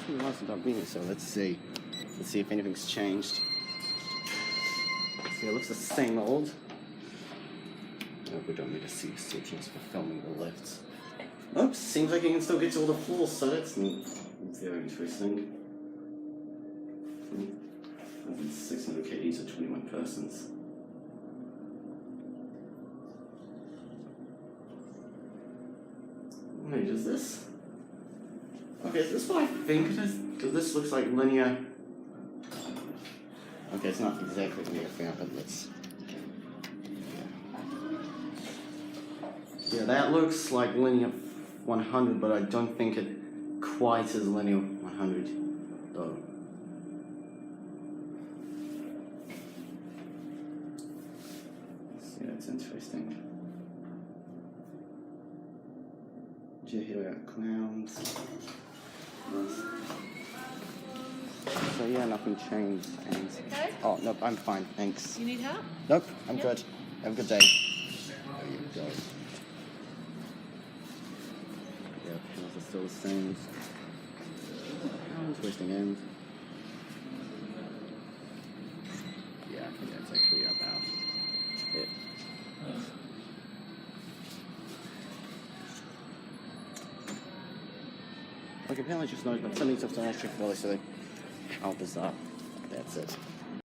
been a while since I've been here, so let's see. Let's see if anything's changed. See, it looks the same old. No, we don't need to see settings for filming the lifts. Oops, seems like you can still get to all the floors, so that's very interesting. 600 kgs or 21 persons. Wait, is this? Okay, is this what I think it is? Because this looks like Linea. Okay, it's not exactly Linea fan, but let's. Yeah, that looks like Linea 100, but I don't think it quite is Linea 100, though. Yeah, it's interesting. Here are clowns. So yeah, nothing changed. And Okay. oh nope, I'm fine, thanks. You need help? Nope, I'm good. Have a good day. There you go. Yeah, those are still the same. Twisting ends. Yeah, I think that's actually about it. Like apparently just knows, but some of these stuff don't actually feel so how bizarre. That's it.